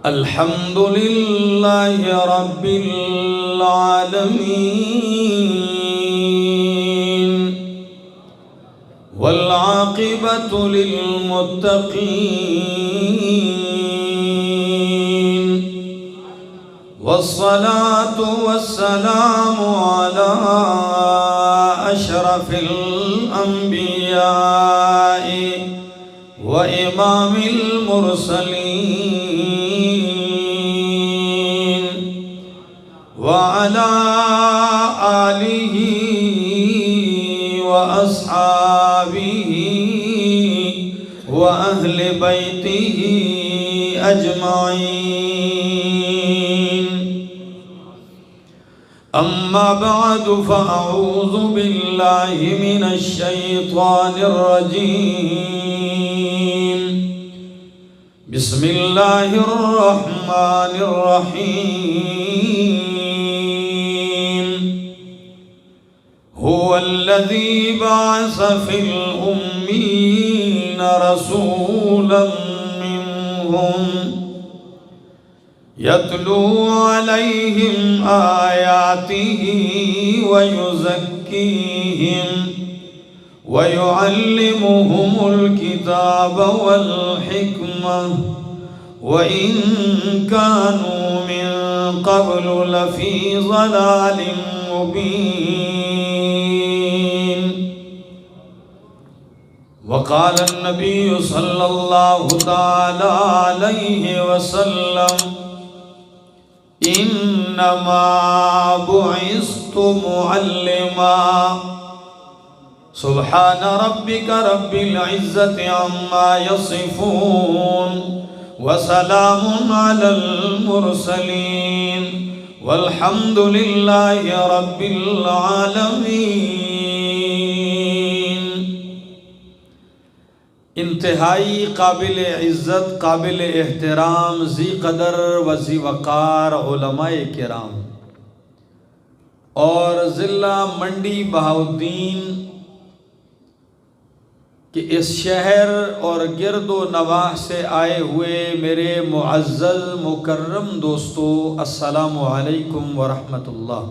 الحمد لله رب العالمين والعاقبة للمتقين والصلاة والسلام على أشرف الأنبياء وإمام المرسلين وعلى آله وأصحابه وأهل بيته أجمعين. أما بعد فأعوذ بالله من الشيطان الرجيم. بسم الله الرحمن الرحيم. هو الذي بعث في الأمين رسولا منهم يتلو عليهم آياته ويزكيهم ويعلمهم الكتاب والحكمة وإن كانوا من قبل لفي ضلال مبين. وقال النبي صلى الله تعالى عليه وسلم إنما بعثت معلما. سبحان ربك رب العزة عما يصفون وسلام على المرسلين والحمد لله رب العالمين. انتہائی قابل عزت، قابل احترام، ذی قدر و ذی وقار علماء کرام اور ضلع منڈی بہاؤالدین کہ اس شہر اور گرد و نواح سے آئے ہوئے میرے معزز مکرم دوستو، السلام علیکم ورحمۃ اللہ.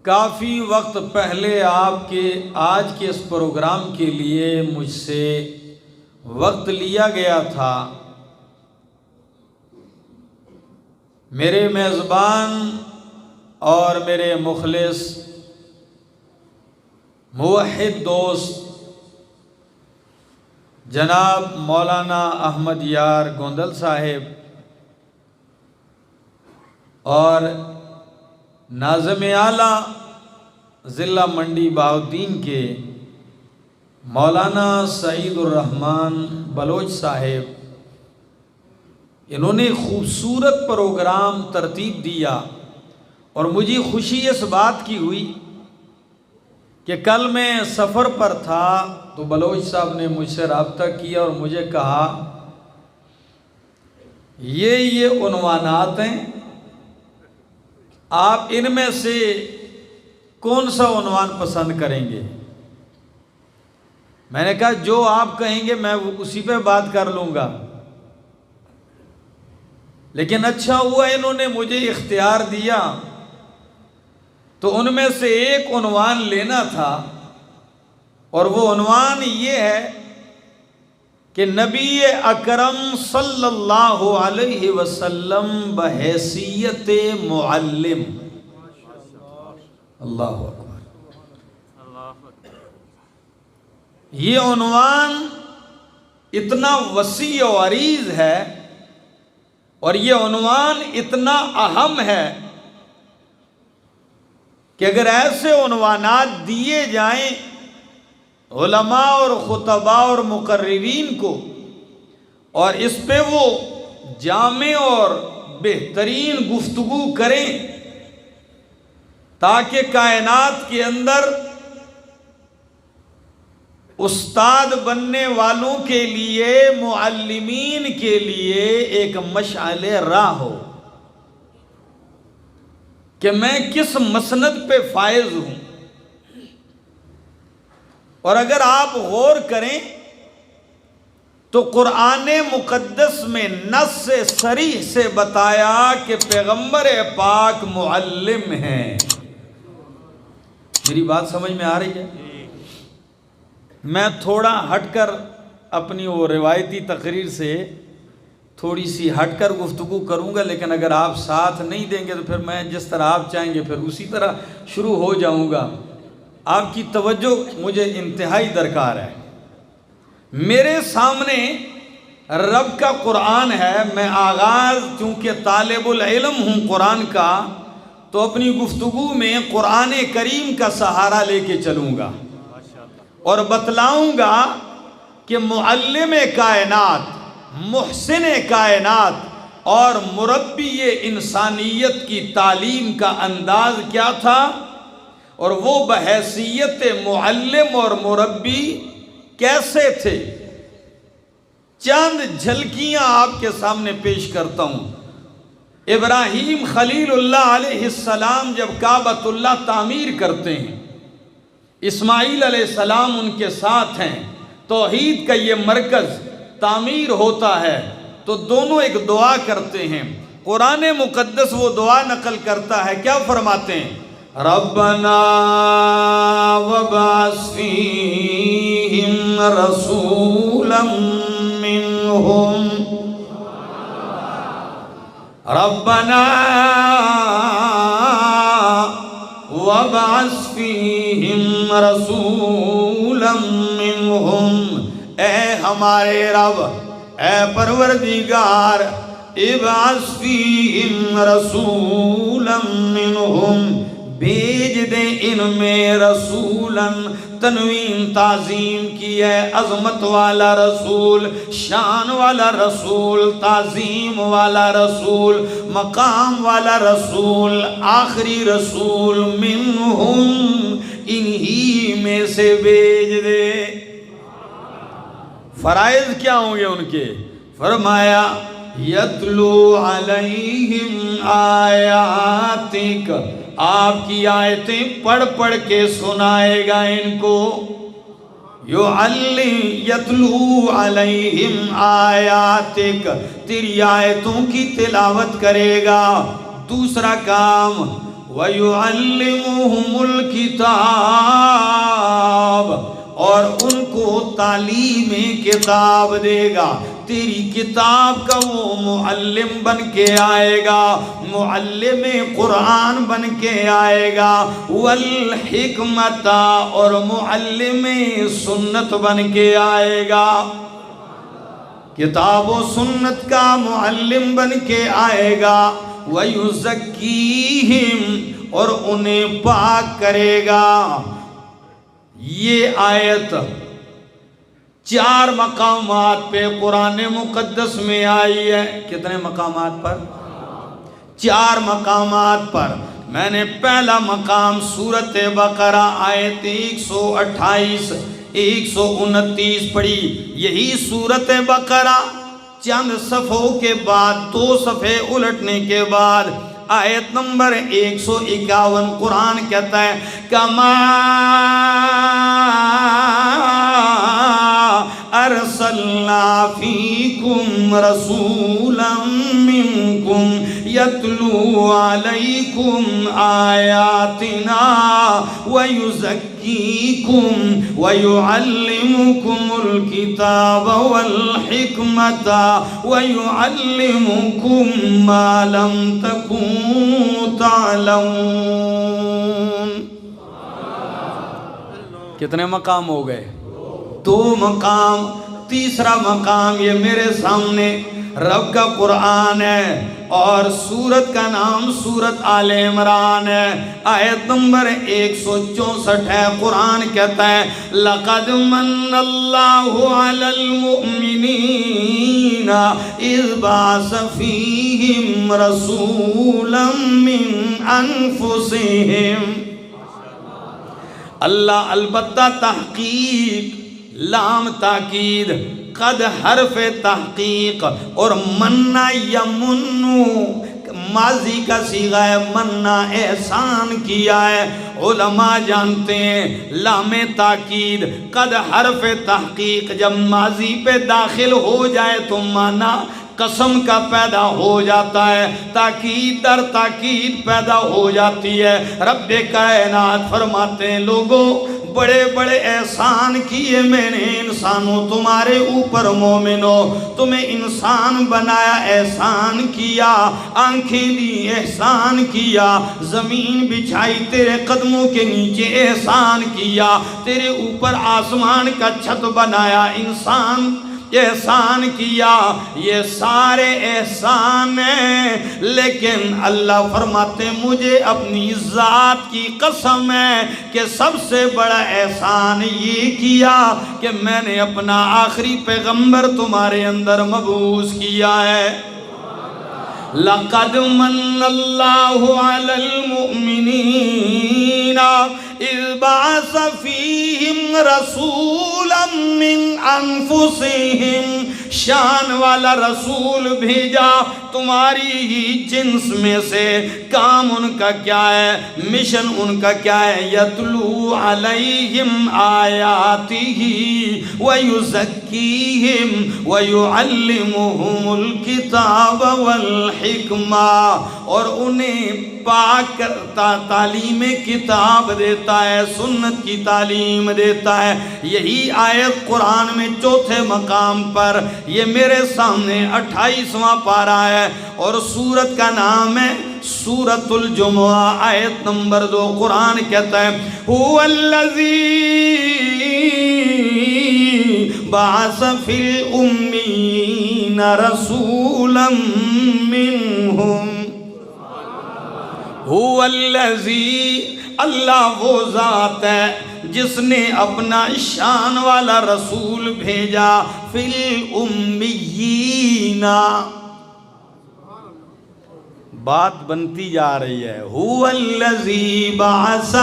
کافی وقت پہلے آپ کے آج کے اس پروگرام کے لیے مجھ سے وقت لیا گیا تھا. میرے میزبان اور میرے مخلص موحد دوست جناب مولانا احمد یار گوندل صاحب اور ناظم اعلیٰ ضلع منڈی بہاؤالدین کے مولانا سعید الرحمن بلوچ صاحب، انہوں نے خوبصورت پروگرام ترتیب دیا اور مجھے خوشی اس بات کی ہوئی کہ کل میں سفر پر تھا تو بلوچ صاحب نے مجھ سے رابطہ کیا اور مجھے کہا یہ عنوانات ہیں، آپ ان میں سے کون سا عنوان پسند کریں گے؟ میں نے کہا جو آپ کہیں گے میں اسی پہ بات کر لوں گا. لیکن اچھا ہوا انہوں نے مجھے اختیار دیا تو ان میں سے ایک عنوان لینا تھا، اور وہ عنوان یہ ہے کہ نبی اکرم صلی اللہ علیہ وسلم بحیثیت معلم. اللہ اکبر. یہ عنوان اتنا وسیع و عریض ہے اور یہ عنوان اتنا اہم ہے کہ اگر ایسے عنوانات دیے جائیں علماء اور خطباء اور مقررین کو اور اس پہ وہ جامع اور بہترین گفتگو کریں تاکہ کائنات کے اندر استاد بننے والوں کے لیے، معلمین کے لیے ایک مشعل راہ ہو کہ میں کس مسند پہ فائز ہوں. اور اگر آپ غور کریں تو قرآن مقدس میں نص صریح سے بتایا کہ پیغمبر پاک معلم ہیں۔ میری بات سمجھ میں آ رہی ہے؟ میں تھوڑا ہٹ کر اپنی وہ روایتی تقریر سے تھوڑی سی ہٹ کر گفتگو کروں گا، لیکن اگر آپ ساتھ نہیں دیں گے تو پھر میں جس طرح آپ چاہیں گے پھر اسی طرح شروع ہو جاؤں گا۔ آپ کی توجہ مجھے انتہائی درکار ہے۔ میرے سامنے رب کا قرآن ہے، میں آغاز چونکہ طالب العلم ہوں قرآن کا، تو اپنی گفتگو میں قرآن کریم کا سہارا لے کے چلوں گا اور بتلاؤں گا کہ معلم کائنات، محسن کائنات اور مربی انسانیت کی تعلیم کا انداز کیا تھا، اور وہ بحیثیت معلم اور مربی کیسے تھے۔ چند جھلکیاں آپ کے سامنے پیش کرتا ہوں۔ ابراہیم خلیل اللہ علیہ السلام جب کعبۃ اللہ تعمیر کرتے ہیں، اسماعیل علیہ السلام ان کے ساتھ ہیں، توحید کا یہ مرکز تعمیر ہوتا ہے، تو دونوں ایک دعا کرتے ہیں۔ قرآن مقدس وہ دعا نقل کرتا ہے، کیا فرماتے ہیں؟ ربنا وابعث فیہم رسولا منہم، ربنا وابعث فیہم رسولا منہم، اے ہمارے رب، اے پروردگار، ابعث فیہم رسولا منہم، بھیج دے ان میں رسولا، تنوین تعظیم کی ہے، عظمت والا رسول، شان والا رسول، تعظیم والا رسول، مقام والا رسول، آخری رسول، منہم، انہی میں سے بھیج دے۔ فرائض کیا ہوں گے ان کے؟ فرمایا یتلو علیہم آیاتک، آپ کی آیتیں پڑھ پڑھ کے سنائے گا ان کو۔ یتلو علیہم آیاتک، تیری آیتوں کی تلاوت کرے گا۔ دوسرا کام وَيُعَلِّمُهُمُ الْكِتَابَ، اور ان کو تعلیم کتاب دے گا۔ تیری کتاب کا وہ معلم بن کے آئے گا، معلم قرآن بن کے آئے گا، والحکمت، اور معلم سنت بن کے آئے گا۔ کتاب و سنت کا معلم بن کے آئے گا، وَيُزَكِّيهِمْ، اور انہیں پاک کرے گا۔ یہ آیت 4 مقامات پہ قرآن مقدس میں آئی ہے۔ کتنے مقامات پر؟ 4 مقامات پر۔ میں نے پہلا مقام سورۃ بقرہ آیت 128 129 پڑھی۔ یہی سورۃ بقرہ چند صفحوں کے بعد 2 صفحے الٹنے کے بعد آیت نمبر 151 قرآن کہتا ہے کما ارسلنا فیکم رسولا منکم یتلو علیکم آیاتنا ویزکیکم ویعلمکم الکتاب والحکمت ویعلمکم ما لم تکونوا تعلمون۔ کتنے مقام ہو گئے؟ 2 مقام۔ تیسرا مقام یہ میرے سامنے رب کا قرآن ہے، اور سورت کا نام سورت آل عمران ہے، آیت نمبر 164 ہے۔ قرآن کہتا ہے لَقَدْ مَنَّ اللَّهُ عَلَى الْمُؤْمِنِينَ إِذْ بَعَثَ فِيهِمْ رَسُولًا مِّنْ أَنفُسِهِمْ۔ اللہ البتہ تحقیق، لام تاکید، قد حرف تحقیق، اور منّا یمنو، ماضی کا صیغہ ہے، منا احسان کیا ہے۔ علماء جانتے ہیں لام تاکید قد حرف تحقیق جب ماضی پہ داخل ہو جائے تو معنی قسم کا پیدا ہو جاتا ہے، تاکید در تاکید پیدا ہو جاتی ہے۔ رب کائنات فرماتے ہیں لوگوں بڑے بڑے احسان کیے میں نے انسانوں تمہارے اوپر مومنوں، تمہیں انسان بنایا احسان کیا، آنکھیں دی احسان کیا، زمین بچھائی تیرے قدموں کے نیچے احسان کیا، تیرے اوپر آسمان کا چھت بنایا انسان احسان کیا، یہ سارے احسان ہیں۔ لیکن اللہ فرماتے مجھے اپنی ذات کی قسم ہے کہ سب سے بڑا احسان یہ کیا کہ میں نے اپنا آخری پیغمبر تمہارے اندر مبعوث کیا ہے۔ لَقَدْ مَنَّ اللَّهُ عَلَى الْمُؤْمِنِينَ إِذْ بَعَثَ فِيهِمْ رَسُولًا مِّنْ أَنفُسِهِمْ، شان والا رسول بھیجا تمہاری ہی جنس میں سے۔ کام ان کا کیا ہے، مشن ان کا کیا ہے؟ یتلو علیہم آیاتہ ویزکیہم ویعلمہم الکتاب والحکمہ، اور انہیں پاک کرتا، تعلیم کتاب دیتا ہے، سنت کی تعلیم دیتا ہے۔ یہی آیت قرآن میں چوتھے مقام پر، یہ میرے سامنے 28واں پارہ ہے اور سورت کا نام ہے سورۃ الجمعہ، آیت نمبر 2۔ قرآن کہتا ہے هو الذی بعث فی الأمین رسولا منہم، هو الذی، اللہ وہ ذات ہے جس نے اپنا شان والا رسول بھیجا، فی الامیین، بات بنتی جا رہی ہے، هو الذی بعث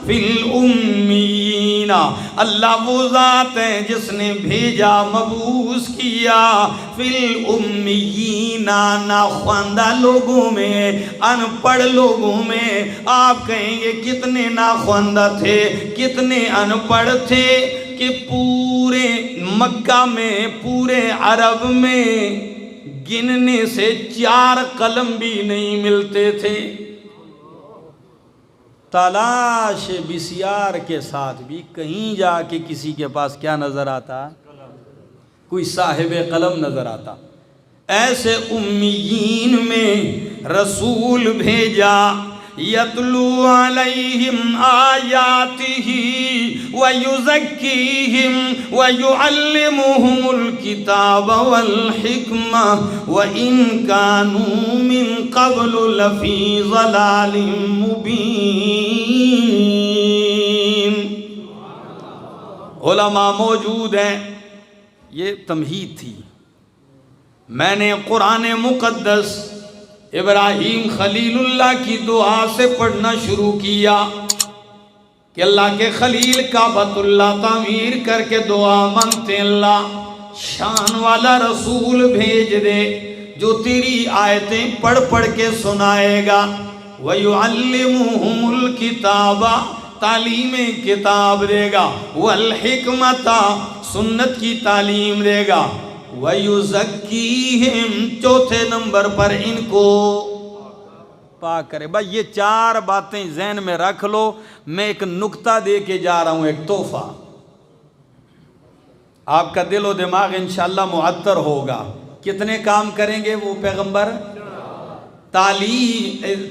فی الامیین، اللہ وہ ذات ہے جس نے بھیجا، مبعوث کیا، فی الامیین، ناخواندہ لوگوں میں، ان پڑھ لوگوں میں۔ آپ کہیں گے کتنے ناخواندہ تھے، کتنے ان پڑھ تھے؟ کہ پورے مکہ میں، پورے عرب میں گننے سے 4 قلم بھی نہیں ملتے تھے۔ تلاش بسیار کے ساتھ بھی کہیں جا کے کسی کے پاس کیا نظر آتا؟ کوئی صاحب قلم نظر آتا۔ ایسے امیین میں رسول بھیجا، یتلو علیہم آیاتہ ویزکیہم ویعلمہم الکتاب والحکمہ وإن کانوا من قبل لفی ضلال مبین۔ علماء موجود ہیں، یہ تمہید تھی۔ میں نے قرآن مقدس ابراہیم خلیل اللہ کی دعا سے پڑھنا شروع کیا کہ اللہ کے خلیل کعبۃ اللہ تعمیر کر کے دعا مانگتے، اللہ شان والا رسول بھیج دے جو تیری آیتیں پڑھ پڑھ کے سنائے گا، وَيُعَلِّمُهُمُ الْكِتَابَ، تعلیم کتاب دے گا، وَالْحِكْمَةَ، سنت کی تعلیم دے گا، وَيُزَكِّيهِمْ، چوتھے نمبر پر ان کو پاک کرے۔ بھائی یہ 4 باتیں ذہن میں رکھ لو، میں ایک نکتہ دے کے جا رہا ہوں، ایک تحفہ۔ آپ کا دل و دماغ انشاءاللہ معطر ہوگا۔ کتنے کام کریں گے وہ پیغمبر؟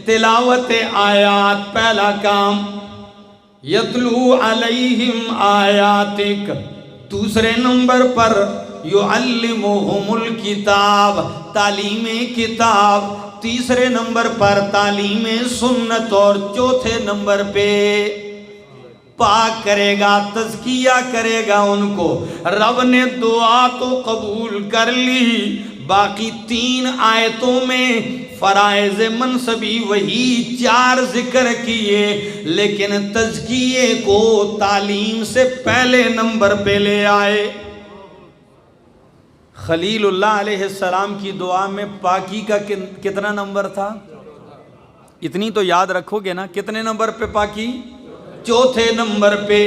تلاوت آیات پہلا کام، یتلو علیہم آیاتک، دوسرے نمبر پر یعلمہم الکتاب، تعلیم کتاب، تیسرے نمبر پر تعلیم سنت، اور چوتھے نمبر پہ پاک کرے گا، تزکیہ کرے گا ان کو۔ رب نے دعا تو قبول کر لی، باقی 3 آیتوں میں فرائض منصبی وہی 4 ذکر کیے، لیکن تزکیے کو تعلیم سے پہلے نمبر پہ لے آئے۔ خلیل اللہ علیہ السلام کی دعا میں پاکی کا کتنا نمبر تھا؟ اتنی تو یاد رکھو گے نا. کتنے نمبر پہ پاکی؟ چوتھے نمبر پہ.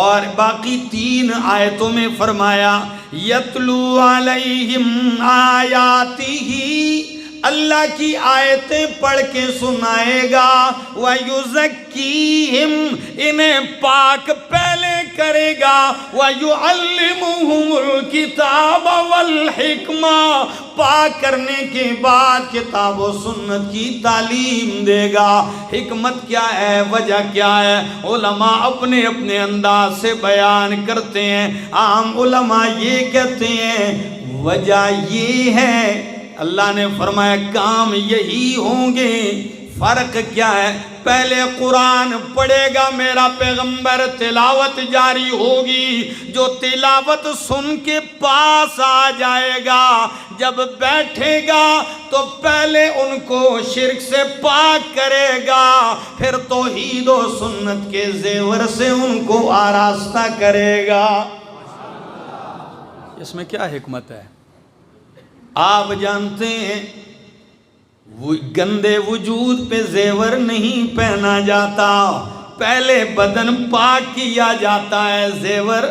اور باقی 3 آیتوں میں فرمایا یتلو علیہم آیاتہ، اللہ کی آیتیں پڑھ کے سنائے گا. وَيُزَكِّيهِمْ، انہیں پاک پہلے کرے گا. وَيُعَلِّمُهُمُ الْكِتَابَ وَالْحِكْمَةَ، پاک کرنے کے بعد کتاب و سنت کی تعلیم دے گا. حکمت کیا ہے، وجہ کیا ہے، علماء اپنے اپنے انداز سے بیان کرتے ہیں. عام علماء یہ کہتے ہیں وجہ یہ ہے، اللہ نے فرمایا کام یہی ہوں گے. فرق کیا ہے؟ پہلے قرآن پڑھے گا میرا پیغمبر، تلاوت جاری ہوگی. جو تلاوت سن کے پاس آ جائے گا، جب بیٹھے گا تو پہلے ان کو شرک سے پاک کرے گا، پھر توحید و سنت کے زیور سے ان کو آراستہ کرے گا. اس میں کیا حکمت ہے؟ آپ جانتے ہیں گندے وجود پہ زیور نہیں پہنا جاتا، پہلے بدن پاک کیا جاتا ہے، زیور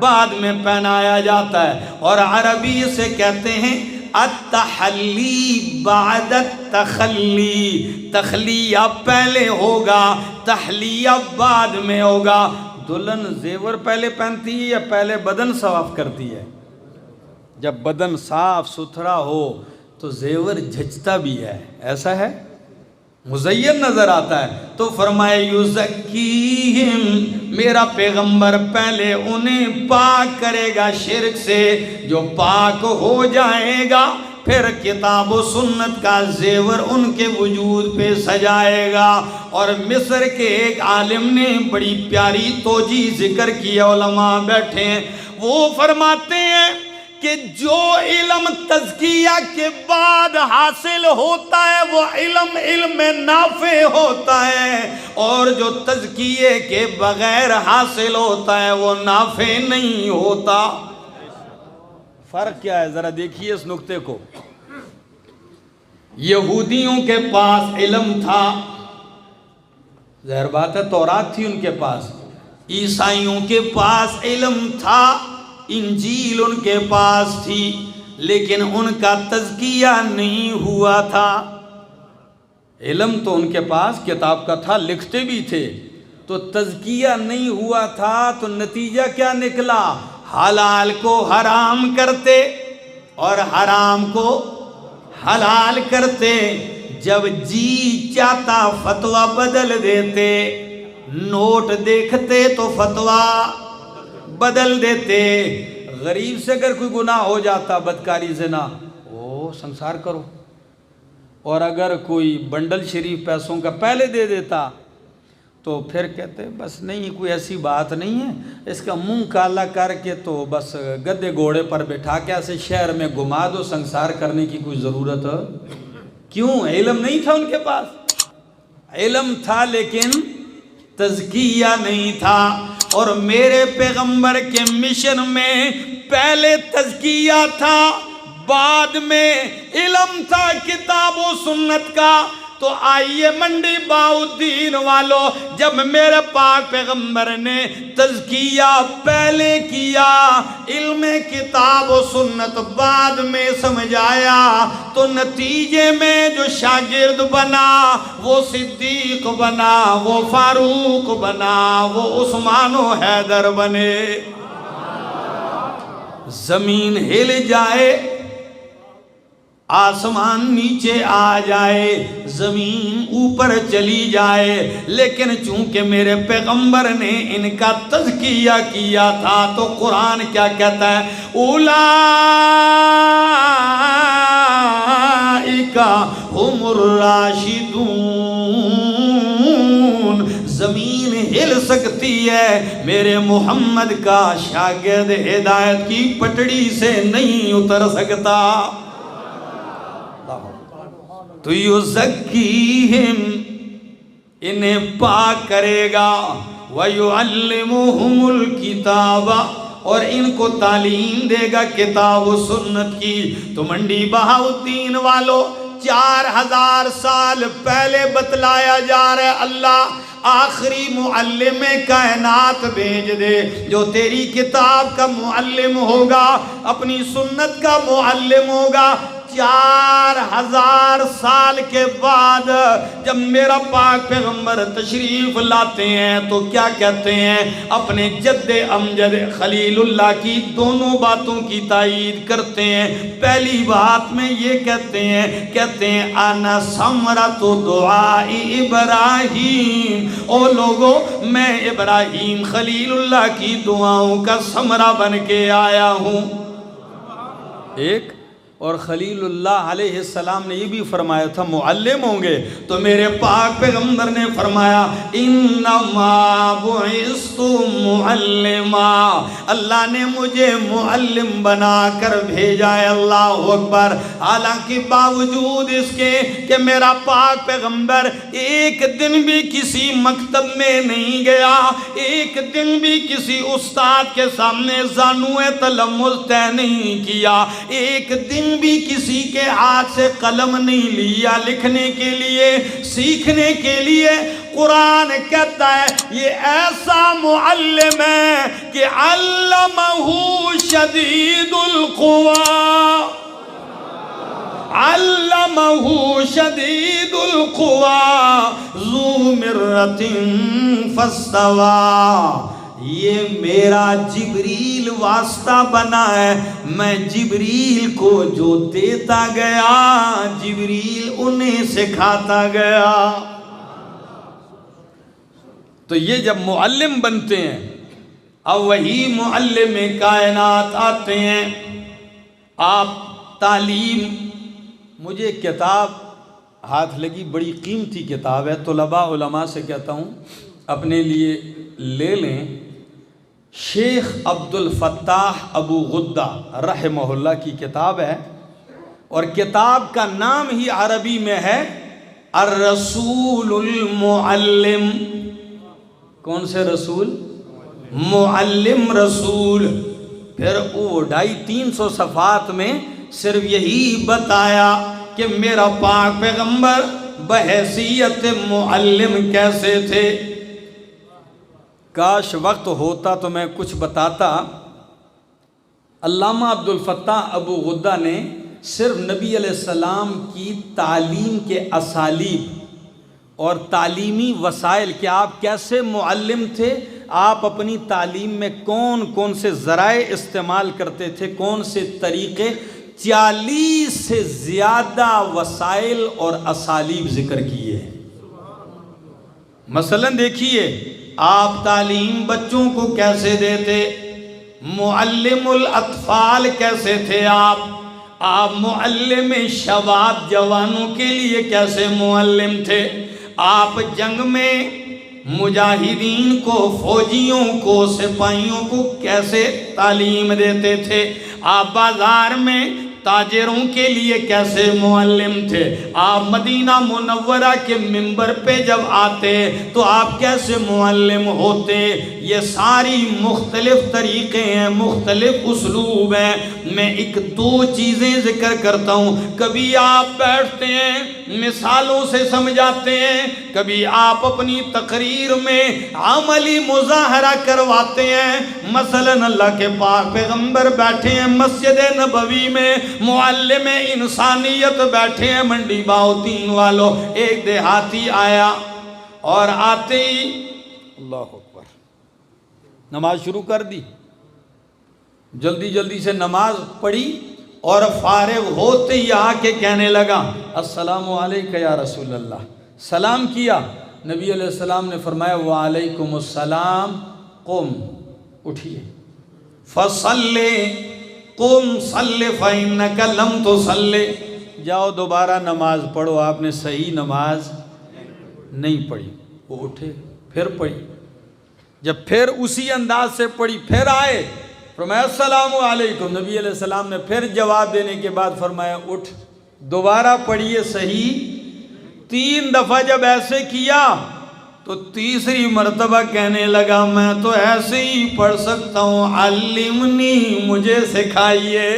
بعد میں پہنایا جاتا ہے. اور عربی سے کہتے ہیں التحلی بعد التخلی، تخلیہ پہلے ہوگا، تحلیہ بعد میں ہوگا. دلہن زیور پہلے پہنتی ہے یا پہلے بدن صاف کرتی ہے؟ جب بدن صاف ستھرا ہو تو زیور جھجتا بھی ہے، ایسا ہے، مزین نظر آتا ہے. تو فرمائے یزکیہم، میرا پیغمبر پہلے انہیں پاک کرے گا شرک سے. جو پاک ہو جائے گا پھر کتاب و سنت کا زیور ان کے وجود پہ سجائے گا. اور مصر کے ایک عالم نے بڑی پیاری توجیہ ذکر کی، علماء بیٹھے ہیں، وہ فرماتے ہیں کہ جو علم تزکیہ کے بعد حاصل ہوتا ہے وہ علم نافع ہوتا ہے، اور جو تزکیے کے بغیر حاصل ہوتا ہے وہ نافع نہیں ہوتا. فرق کیا ہے ذرا دیکھیے اس نقطے کو. یہودیوں کے پاس علم تھا، ظاہر بات ہے تورات تھی ان کے پاس. عیسائیوں کے پاس علم تھا، انجیل ان کے پاس تھی، لیکن ان کا تزکیہ نہیں ہوا تھا. علم تو ان کے پاس کتاب کا تھا، لکھتے بھی تھے، تو تزکیہ نہیں ہوا تھا. تو نتیجہ کیا نکلا؟ حلال کو حرام کرتے اور حرام کو حلال کرتے. جب جی چاہتا فتویٰ بدل دیتے، نوٹ دیکھتے تو فتویٰ بدل دیتے. غریب سے اگر کوئی گناہ ہو جاتا، بدکاری زنا، او سنسار کرو. اور اگر کوئی بنڈل شریف پیسوں کا پہلے دے دیتا تو پھر کہتے بس نہیں، کوئی ایسی بات نہیں ہے، اس کا منہ کالا کر کے تو بس گدے گھوڑے پر بٹھا کے ایسے شہر میں گھما دو، سنسار کرنے کی کوئی ضرورت ہے؟ کیوں؟ علم نہیں تھا ان کے پاس. علم تھا لیکن تزکیہ نہیں تھا. اور میرے پیغمبر کے مشن میں پہلے تزکیہ تھا، بعد میں علم تھا کتاب و سنت کا. تو آئیے منڈی باؤدین والو، جب میرے پاک پیغمبر نے تزکیہ پہلے کیا، علم کتاب و سنت بعد میں سمجھایا، تو نتیجے میں جو شاگرد بنا وہ صدیق بنا، وہ فاروق بنا، وہ عثمان و حیدر بنے. زمین ہل جائے، آسمان نیچے آ جائے، زمین اوپر چلی جائے، لیکن چونکہ میرے پیغمبر نے ان کا تزکیہ کیا تھا تو قرآن کیا کہتا ہے؟ اولئک ہم الراشدون. زمین ہل سکتی ہے، میرے محمد کا شاگرد ہدایت کی پٹڑی سے نہیں اتر سکتا. تو یزکیہم، انہیں پاک کرے گا. وَيُعَلِّمُهُمُ الْكِتَابَ، اور ان کو تعلیم دے گا کتاب و سنت کی. تو منڈی بہاؤدین والو، 4000 سال پہلے بتلایا جا رہا ہے اللہ آخری معلم کائنات بھیج دے جو تیری کتاب کا معلم ہوگا، اپنی سنت کا معلم ہوگا۔ 4000 سال کے بعد جب میرا پاک پیغمبر تشریف لاتے ہیں تو کیا کہتے ہیں؟ اپنے جد امجد خلیل اللہ کی دونوں باتوں کی تائید کرتے ہیں۔ پہلی بات میں یہ کہتے ہیں انا ثمرۃ دعاء ابراہیم، او لوگو میں ابراہیم خلیل اللہ کی دعاؤں کا ثمرہ بن کے آیا ہوں۔ ایک اور خلیل اللہ علیہ السلام نے یہ بھی فرمایا تھا معلم ہوں گے، تو میرے پاک پیغمبر نے فرمایا انما بعثت معلما، اللہ نے مجھے معلم بنا کر بھیجا ہے۔ اللہ اکبر۔ حالانکہ باوجود اس کے کہ میرا پاک پیغمبر ایک دن بھی کسی مکتب میں نہیں گیا، ایک دن بھی کسی استاد کے سامنے زانوئے تلمذ طے نہیں کیا، ایک دن بھی کسی کے ہاتھ سے قلم نہیں لیا لکھنے کے لیے، سیکھنے کے لیے، قرآن کہتا ہے یہ ایسا معلم ہے کہ علمہ شدید القویٰ، علمہ شدید القویٰ ذو مرۃ فاستویٰ۔ یہ میرا جبریل واسطہ بنا ہے، میں جبریل کو جو دیتا گیا جبریل انہیں سکھاتا گیا۔ تو یہ جب معلم بنتے ہیں اب وہی معلم کائنات آتے ہیں۔ آپ تعلیم، مجھے ایک کتاب ہاتھ لگی، بڑی قیمتی کتاب ہے، طلباء علماء سے کہتا ہوں اپنے لیے لے لیں۔ شیخ عبد الفتاح ابو غدہ رحمہ اللہ کی کتاب ہے، اور کتاب کا نام ہی عربی میں ہے الرسول المعلم۔ کون سے رسول؟ معلم رسول۔ پھر وہ 250-300 صفحات میں صرف یہی بتایا کہ میرا پاک پیغمبر بحیثیت معلم کیسے تھے۔ کاش وقت ہوتا تو میں کچھ بتاتا۔ علامہ عبد الفتاح ابو غدہ نے صرف نبی علیہ السلام کی تعلیم کے اسالیب اور تعلیمی وسائل کہ آپ کیسے معلم تھے، آپ اپنی تعلیم میں کون کون سے ذرائع استعمال کرتے تھے، کون سے طریقے، 40 سے زیادہ وسائل اور اسالیب ذکر کیے ہیں۔ مثلا دیکھیے آپ تعلیم بچوں کو کیسے دیتے، معلم الاطفال کیسے تھے آپ معلم شباب جوانوں کے لیے کیسے معلم تھے، آپ جنگ میں مجاہدین کو، فوجیوں کو، سپاہیوں کو کیسے تعلیم دیتے تھے، آپ بازار میں تاجروں کے لیے کیسے معلم تھے، آپ مدینہ منورہ کے منبر پہ جب آتے تو آپ کیسے معلم ہوتے۔ یہ ساری مختلف طریقے ہیں، مختلف اسلوب ہیں۔ میں ایک دو چیزیں ذکر کرتا ہوں۔ کبھی آپ بیٹھتے ہیں مثالوں سے سمجھاتے ہیں، کبھی آپ اپنی تقریر میں عملی مظاہرہ کرواتے ہیں۔ مثلا اللہ کے پاک پیغمبر بیٹھے ہیں مسجد نبوی میں، معلم انسانیت بیٹھے ہیں منڈی باؤتین والوں، ایک دیہاتی آیا اور آتے ہی اللہ اکبر نماز شروع کر دی، جلدی جلدی سے نماز پڑھی اور فارغ ہوتے ہی آ کے کہنے لگا السلام علیکم یا رسول اللہ، سلام کیا۔ نبی علیہ السلام نے فرمایا وعلیکم السلام، قم، اٹھیے، فصلی، قم صلی فإنک لم تصلی، جاؤ دوبارہ نماز پڑھو، آپ نے صحیح نماز نہیں پڑھی۔ وہ اٹھے، پھر پڑھی، جب پھر اسی انداز سے پڑھی، پھر آئے، فرمایا السلام علیکم، نبی علیہ السلام نے پھر جواب دینے کے بعد فرمایا اٹھ، دوبارہ پڑھیے صحیح۔ 3 دفعہ جب ایسے کیا تو تیسری مرتبہ کہنے لگا میں تو ایسے ہی پڑھ سکتا ہوں، علمنی، مجھے سکھائیے۔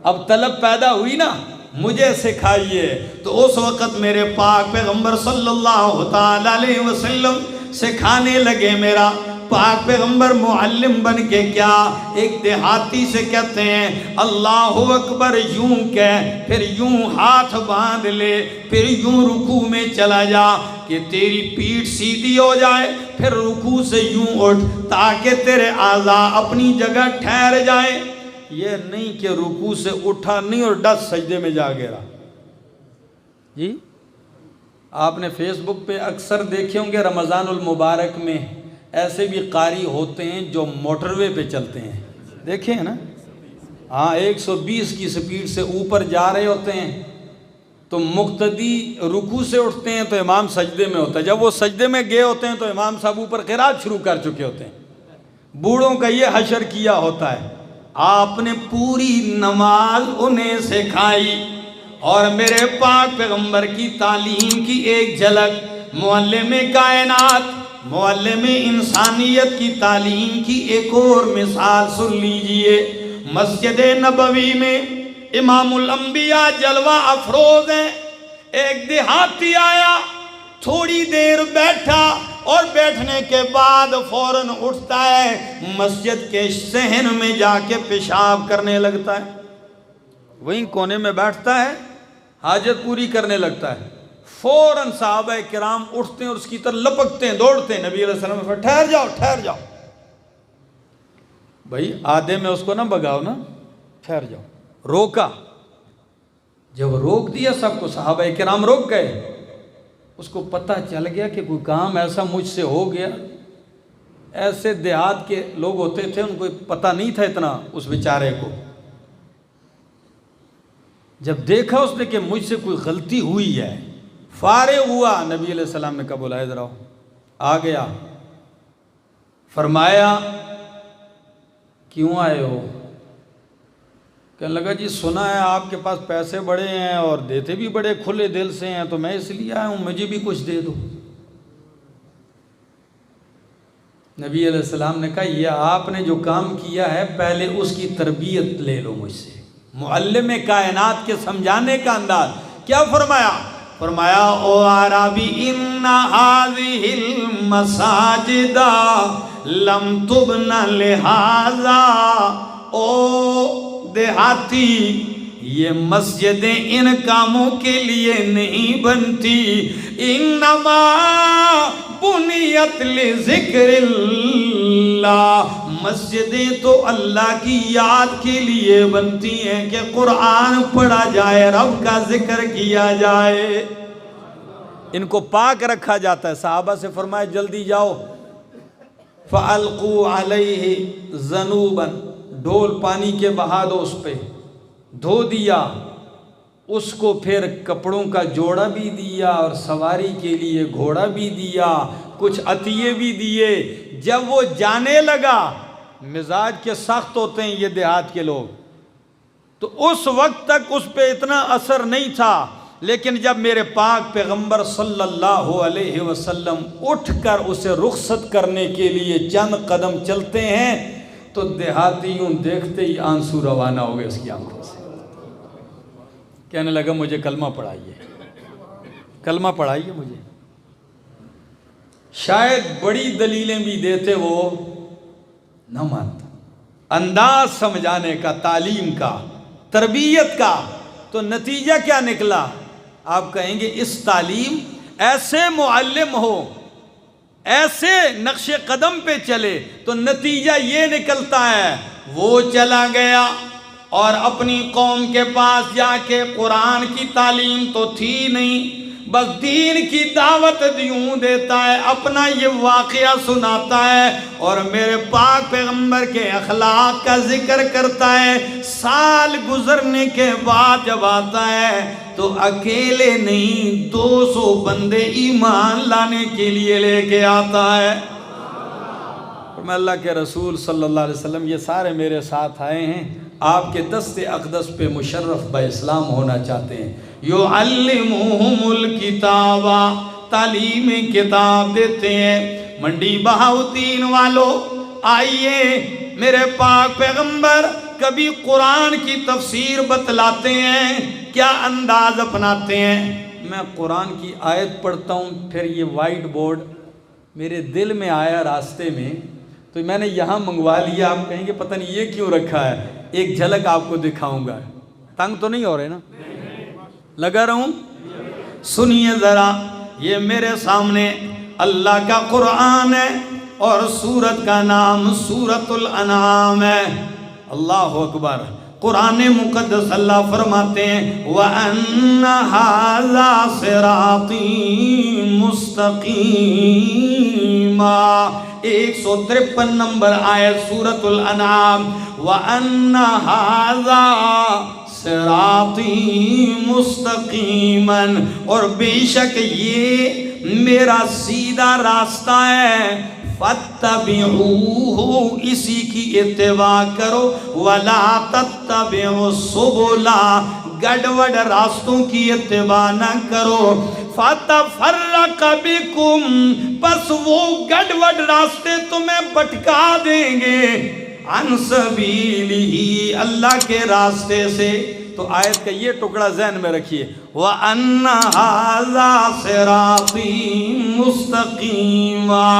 اب طلب پیدا ہوئی نا، مجھے سکھائیے۔ تو اس وقت میرے پاک پیغمبر صلی اللہ تعالیٰ علیہ وسلم سکھانے لگے۔ میرا پاک پیغمبر معلم بن کے کیا ایک دیہاتی سے کہتے ہیں اللہ اکبر یوں کہہ، پھر یوں ہاتھ باندھ لے، پھر یوں رکوع میں چلا جا کہ تیری پیٹھ سیدھی ہو جائے، پھر رکوع سے یوں اٹھ تاکہ تیرے اعضاء اپنی جگہ ٹھہر جائیں۔ یہ نہیں کہ رکوع سے اٹھا نہیں اور ڈس سجدے میں جا گرا۔ جی آپ نے فیس بک پہ اکثر دیکھے ہوں گے رمضان المبارک میں ایسے بھی قاری ہوتے ہیں جو موٹر وے پہ چلتے ہیں، دیکھیں نا، ہاں 120 کی سپیڈ سے اوپر جا رہے ہوتے ہیں، تو مقتدی رکوع سے اٹھتے ہیں تو امام سجدے میں ہوتا ہے، جب وہ سجدے میں گئے ہوتے ہیں تو امام صاحب اوپر قرات شروع کر چکے ہوتے ہیں۔ بوڑھوں کا یہ حشر کیا ہوتا ہے۔ آپ نے پوری نماز انہیں سکھائی، اور میرے پاک پیغمبر کی تعلیم کی ایک جھلک، معلم کائنات، معلم انسانیت کی تعلیم کی ایک اور مثال سن لیجئے۔ مسجد نبوی میں امام الانبیاء جلوہ افروز ہیں، ایک دیہاتی آیا، تھوڑی دیر بیٹھا اور بیٹھنے کے بعد فوراً اٹھتا ہے، مسجد کے صحن میں جا کے پیشاب کرنے لگتا ہے، وہیں کونے میں بیٹھتا ہے، حاجت پوری کرنے لگتا ہے۔ فوراً صحابہ کرام اٹھتے ہیں اور اس کی طرف لپکتے ہیں، دوڑتے ہیں، نبی علیہ السلام نے فرمایا ٹھہر جاؤ ٹھہر جاؤ۔ بھائی آدھے میں اس کو نہ بگاؤ نا، ٹھہر جاؤ۔ روکا، جب روک دیا سب کو، صحابہ کرام روک گئے، اس کو پتہ چل گیا کہ کوئی کام ایسا مجھ سے ہو گیا۔ ایسے دیہات کے لوگ ہوتے تھے، ان کو پتہ نہیں تھا اتنا اس بیچارے کو۔ جب دیکھا اس نے کہ مجھ سے کوئی غلطی ہوئی ہے، فارغ ہوا، نبی علیہ السلام نے کہا بلائے ذرا، آ گیا، فرمایا کیوں آئے ہو؟ کہنے لگا جی سنا ہے آپ کے پاس پیسے بڑے ہیں اور دیتے بھی بڑے کھلے دل سے ہیں، تو میں اس لیے آیا ہوں، مجھے بھی کچھ دے دو۔ نبی علیہ السلام نے کہا یہ آپ نے جو کام کیا ہے پہلے اس کی تربیت لے لو مجھ سے۔ معلم کائنات کے سمجھانے کا انداز کیا فرمایا؟ فرمایا او عربی ان هذه المساجد لم تبن لہذا، او دیہاتی یہ مسجدیں ان کاموں کے لیے نہیں بنتی، انما بنیت لذکر اللہ، مسجدیں تو اللہ کی یاد کے لیے بنتی ہیں کہ قرآن پڑھا جائے، رب کا ذکر کیا جائے، ان کو پاک رکھا جاتا ہے۔ صحابہ سے فرمایا جلدی جاؤ، فَأَلْقُوا عَلَيْهِ ذَنُوبًا، ڈول پانی کے بہا دو اس پہ، دھو دیا اس کو، پھر کپڑوں کا جوڑا بھی دیا اور سواری کے لیے گھوڑا بھی دیا، کچھ عطیے بھی دیے۔ جب وہ جانے لگا، مزاج کے سخت ہوتے ہیں یہ دیہات کے لوگ، تو اس وقت تک اس پہ اتنا اثر نہیں تھا، لیکن جب میرے پاک پیغمبر صلی اللہ علیہ وسلم اٹھ کر اسے رخصت کرنے کے لیے چند قدم چلتے ہیں تو دیہاتی یوں دیکھتے ہی آنسو روانہ ہو گئے اس کی آنکھوں سے، کہنے لگا مجھے کلمہ پڑھائیے، کلمہ پڑھائیے مجھے۔ شاید بڑی دلیلیں بھی دیتے وہ نہ مانتا، انداز سمجھانے کا، تعلیم کا، تربیت کا، تو نتیجہ کیا نکلا؟ آپ کہیں گے اس تعلیم، ایسے معلم ہو، ایسے نقش قدم پہ چلے تو نتیجہ یہ نکلتا ہے، وہ چلا گیا اور اپنی قوم کے پاس جا کے قرآن کی تعلیم تو تھی نہیں، بس دین کی دعوت یوں دیتا ہے، اپنا یہ واقعہ سناتا ہے اور میرے پاک پیغمبر کے اخلاق کا ذکر کرتا ہے۔ سال گزرنے کے بعد جب آتا ہے تو اکیلے نہیں 200 بندے ایمان لانے کے لیے لے کے آتا ہے۔ میں اللہ کے رسول صلی اللہ علیہ وسلم یہ سارے میرے ساتھ آئے ہیں، آپ کے دست اقدس پہ مشرف با اسلام ہونا چاہتے ہیں۔ یعلمہم الکتاب، تعلیم کتاب دیتے ہیں۔ منڈی بہاؤدین والو آئیے، میرے پاک پیغمبر کبھی قرآن کی تفسیر بتلاتے ہیں، کیا انداز اپناتے ہیں. میں قرآن کی آیت پڑھتا ہوں، پھر یہ وائٹ بورڈ میرے دل میں آیا راستے میں، تو میں نے یہاں منگوا لیا. آپ کہیں گے پتہ نہیں یہ کیوں رکھا ہے، ایک جھلک آپ کو دکھاؤں گا. تنگ تو نہیں ہو رہے نا؟ لگا رہا ہوں. سنیے ذرا، یہ میرے سامنے اللہ کا قرآن ہے اور سورت کا نام سورۃ الانعام ہے. اللہ اکبر. قرآن مقدس اللہ فرماتے ہیں وَأَنَّ هَذَا صِرَاطِي مُسْتَقِيمًا. 153 نمبر آیت سورۃ الانعام. وَأَنَّ هَذَا صراطی مستقیماً، اور بے شک یہ میرا سیدھا راستہ ہے. فاتبعوہ، اسی کی اتباع کرو. ولا تتبعوا السبل، گڑبڑ راستوں کی اتباع نہ کرو. فتفرق بکم، بس وہ گڑبڑ راستے تمہیں بھٹکا دیں گے. عن سبیلہ، اللہ کے راستے سے. تو آیت کا یہ ٹکڑا ذہن میں رکھیے. وَأَنَّ هَذَا صِرَاطِي مُسْتَقِيمًا،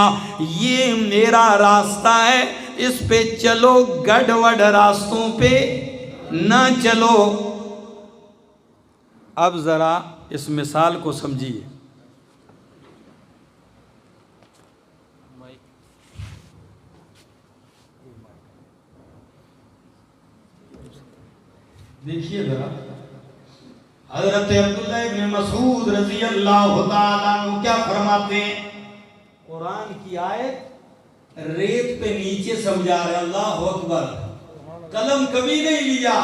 یہ میرا راستہ ہے، اس پہ چلو، گڑبڑ راستوں پہ نہ چلو. اب ذرا اس مثال کو سمجھیے. دیکھیے ذرا، حضرت عبداللہ ابن مسعود رضی اللہ تعالیٰ عنہ کیا فرماتے ہیں؟ قرآن کی آیت ریت پہ نیچے سمجھا رہے. اللہ اکبر. قلم کبھی نہیں لیا،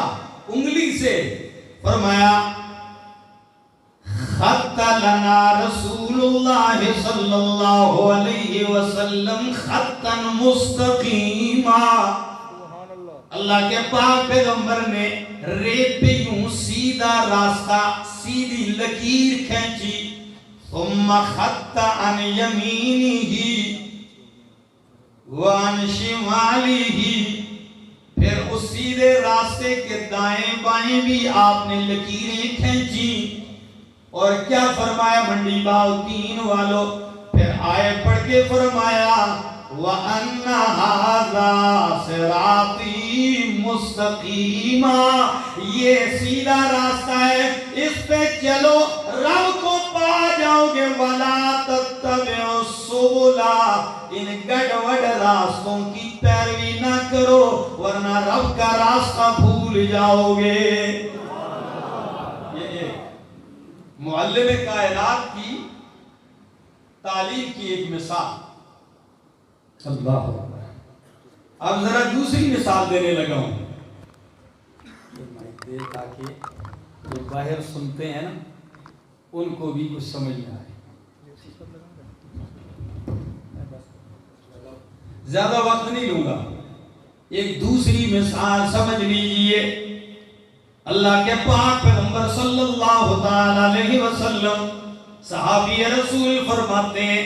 انگلی سے فرمایا خط لنا رسول اللہ صلی اللہ علیہ وسلم خطا مستقیما. اللہ کے پاک پیغمبر نے ریت پہ یوں سیدھا راستہ، سیدھی لکیر کھینچی. ثم خط عن یمینہ وعن شمالہ، پھر اس سیدھے راستے کے دائیں بائیں بھی آپ نے لکیریں کھینچی. اور کیا فرمایا منڈی باؤ تین والو؟ پھر آئے پڑھ کے فرمایا وَأَنَّ هَذَا صِرَاطِي مُسْتَقِيمًا، یہ سیدھا راستہ ہے، اس پہ چلو، رب کو پا جاؤ گے. وَلَا تَتَّبِعُوا السُّبُلَ، ان گڑبڑ راستوں کی پیروی نہ کرو ورنہ رب کا راستہ بھول جاؤ گے. یہ معلم کائنات کی تعلیم کی ایک مثال. اللہ. اب ذرا دوسری مثال دینے لگا ہوں تاکہ جو باہر سنتے ہیں نا ان کو بھی کچھ سمجھ میں آئے. زیادہ وقت نہیں لوں گا. ایک دوسری مثال سمجھ لیجئے. اللہ کے پاک پیغمبر صلی اللہ تعالی علیہ وسلم صحابی رسول فرماتے ہیں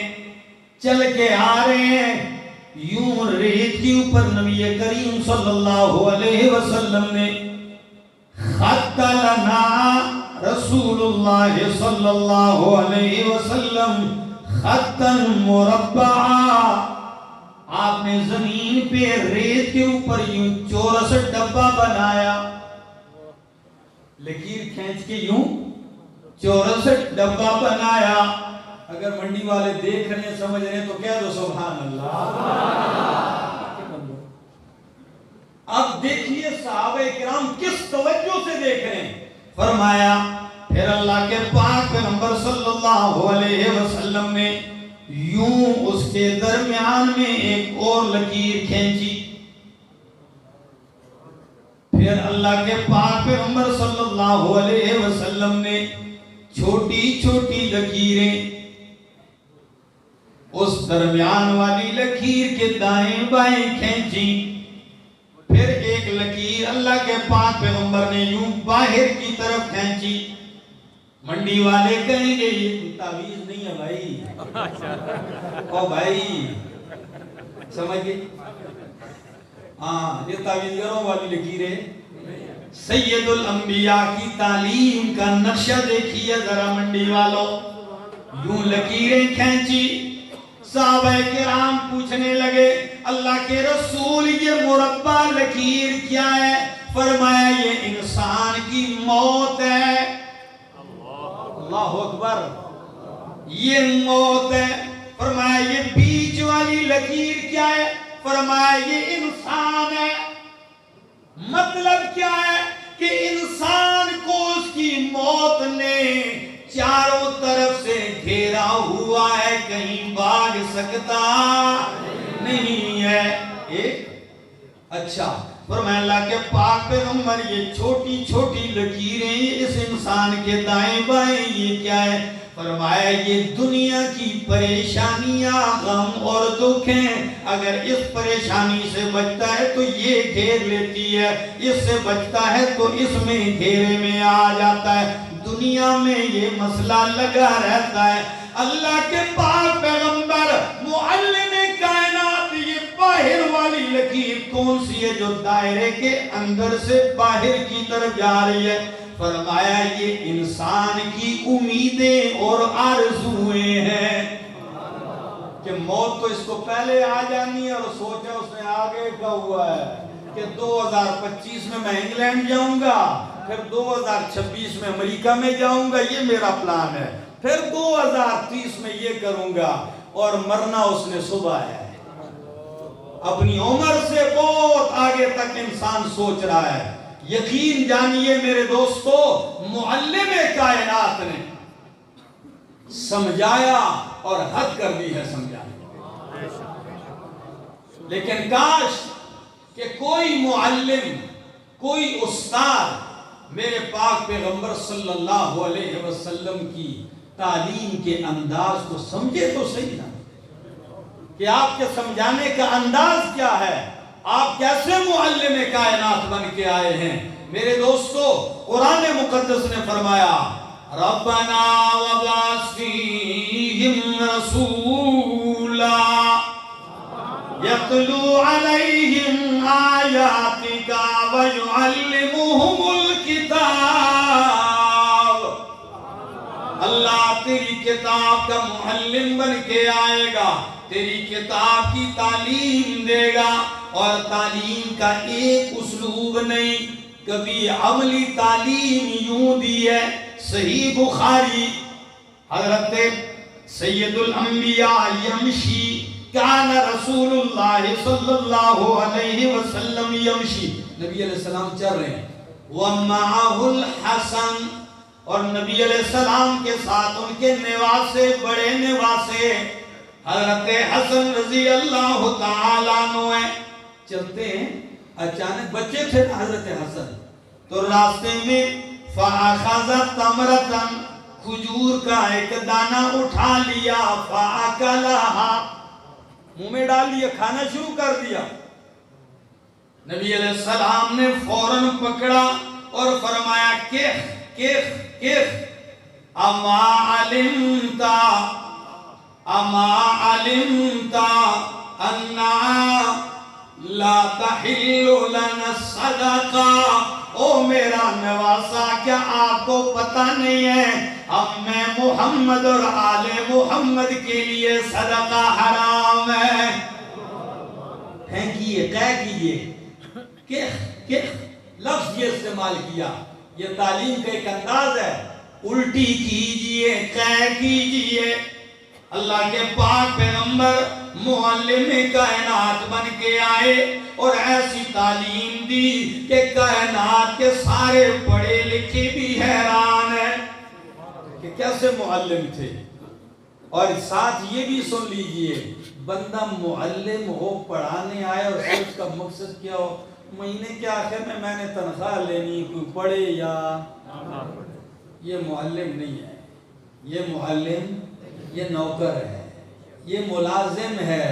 چل کے آ رہے ہیں، یوں ریت کے اوپر نبی کریم صلی اللہ علیہ وسلم نے خط لنا رسول اللہ صلی اللہ علیہ وسلم خطا مربعا، آپ نے زمین پہ ریت کے اوپر یوں چورس ڈبہ بنایا، لکیر کھینچ کے یوں چورس ڈبہ بنایا. اگر منڈی والے دیکھ رہے ہیں سمجھ رہے ہیں تو کہہ دو سبحان اللہ. اب دیکھیے صحابہ کرام کس توجہ سے دیکھ رہے ہیں. فرمایا پھر اللہ کے پاک پیغمبر صلی اللہ علیہ وسلم نے یوں اس کے درمیان میں ایک اور لکیر کھینچی. پھر اللہ کے پاک پیغمبر صلی اللہ علیہ وسلم نے چھوٹی چھوٹی لکیریں اس درمیان والی لکیر کے دائیں بائیں کھینچی. پھر ایک لکیر اللہ کے پاک پیغمبر نے یوں باہر کی طرف کھینچی. منڈی والے کہیں گے یہ کوئی تعویذ نہیں ہے بھائی. او بھائی سمجھ گئے؟ ہاں یہ تعویذ گروں والی لکیر ہے. سید الانبیاء کی تعلیم کا نقشہ دیکھیے ذرا منڈی والوں، یوں لکیریں کھینچی، صحابہ کرام پوچھنے لگے اللہ کے رسول یہ مربع لکیر کیا ہے؟ فرمایا یہ انسان کی موت ہے۔ اللہ اکبر، یہ موت ہے۔ فرمایا یہ بیچ والی لکیر کیا ہے؟ فرمایا یہ انسان ہے۔ مطلب کیا ہے کہ انسان کو اس کی موت نے چاروں طرف سے گھیرا ہوا ہے، کہیں بھاگ سکتا نہیں ہے۔ ایک اچھا فرمایا اللہ کے پاک پیغمبر یہ چھوٹی چھوٹی لکیریں اس انسان کے دائیں بائیں یہ کیا ہے؟ فرمایا یہ دنیا کی پریشانیاں، غم اور دکھ ہیں، اگر اس پریشانی سے بچتا ہے تو یہ گھیر لیتی ہے، اس سے بچتا ہے تو اس میں گھیرے میں آ جاتا ہے، دنیا میں یہ مسئلہ لگا رہتا ہے۔ اللہ کے پاک پیغمبر معلم کائنات یہ باہر والی لکیر کون سی ہے جو دائرے کے اندر سے باہر کی طرف جا رہی ہے؟ فرمایا یہ انسان کی امیدیں اور آرزویں ہیں کہ موت تو اس کو پہلے آ جانی ہے، اور سوچا اس نے آگے کا ہوا ہے کہ 2025 میں انگلینڈ جاؤں گا، پھر 2026 میں امریکہ میں جاؤں گا، یہ میرا پلان ہے، پھر 2030 میں یہ کروں گا، اور مرنا اس نے صبح ہے۔ اپنی عمر سے بہت آگے تک انسان سوچ رہا ہے۔ یقین جانیے میرے دوستو، معلم کائنات نے سمجھایا اور حد کر دی ہے سمجھانے، لیکن کاش کہ کوئی معلم، کوئی استاد میرے پاک پیغمبر صلی اللہ علیہ وسلم کی تعلیم کے انداز کو سمجھے تو صحیح نا، کہ آپ کے سمجھانے کا انداز کیا ہے، آپ کیسے معلم کائنات بن کے آئے ہیں۔ میرے دوستو، قرآن مقدس نے فرمایا ربنا وابعث فیہم رسولا یتلو علیہم آیاتک ویعلمہم الکتاب۔ اللہ تیری کتاب کا معلم بن کے آئے گا، تیری کتاب کی تعلیم دے گا، اور تعلیم کا ایک اسلوب نہیں، کبھی عملی تعلیم یوں دی ہے۔ صحیح بخاری، حضرت سید الانبیاء یمشی، کان رسول اللہ صلی اللہ علیہ وسلم یمشی، نبی علیہ السلام چل رہے ہیں، وَمَعَهُ الْحَسَنِ، اور نبی علیہ السلام کے ساتھ ان کے نواسے، بڑے نواسے حضرت حسن رضی اللہ تعالیٰ عنہ ہیں، چلتے ہیں، اچانک بچے تھے حضرت حسن، تو راستے میں فَأَخَذَ تَمْرَةً، کھجور کا ایک دانہ اٹھا لیا، فَأَكَلَهَا، منہ میں ڈال لیا، کھانا شروع کر دیا۔ نبی علیہ السلام نے فوراً پکڑا اور فرمایا کیخ کیخ کیخ، اما علمتا انا لا تحل لنا الصدقہ، او میرا نواسا کیا آپ کو پتہ نہیں ہے ہم میں محمد اور آل محمد کے لیے صدقہ حرام ہے؟ پھینکیے، قے کیجئے، کہ لفظ یہ استعمال کیا، یہ تعلیم کا ایک انداز ہے، الٹی کیجئے، قے کیجئے۔ اللہ کے پاک پیغمبر معلم کائنات بن کے آئے اور ایسی تعلیم دی کہ کائنات کے سارے پڑھے لکھے بھی حیران ہیں کہ کیسے معلم تھے۔ اور ساتھ یہ بھی سن لیجئے، بندہ معلم ہو، پڑھانے آئے اور اس کا مقصد کیا ہو، مہینے کے آخر میں نے تنخواہ لینی، کوئی پڑھے یا یہ معلم نہیں ہے۔ یہ معلم، یہ نوکر ہے، یہ ملازم ہے،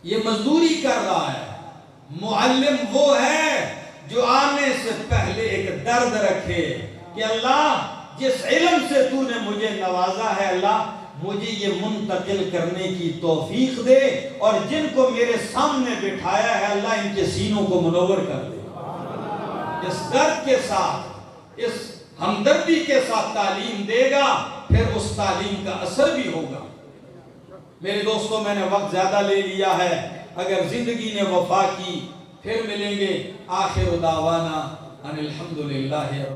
یہ مزدوری کر رہا ہے۔ معلم وہ ہے جو آنے سے پہلے ایک درد رکھے کہ اللہ جس علم سے تو نے مجھے نوازا ہے، اللہ مجھے یہ منتقل کرنے کی توفیق دے، اور جن کو میرے سامنے بٹھایا ہے اللہ ان کے سینوں کو منور کر دے۔ اس درد کے ساتھ، اس ہمدردی کے ساتھ تعلیم دے گا، پھر اس تعلیم کا اثر بھی ہوگا۔ میرے دوستوں، میں نے وقت زیادہ لے لیا ہے، اگر زندگی نے وفا کی پھر ملیں گے۔ آخر دعوانا ان الحمدللہ۔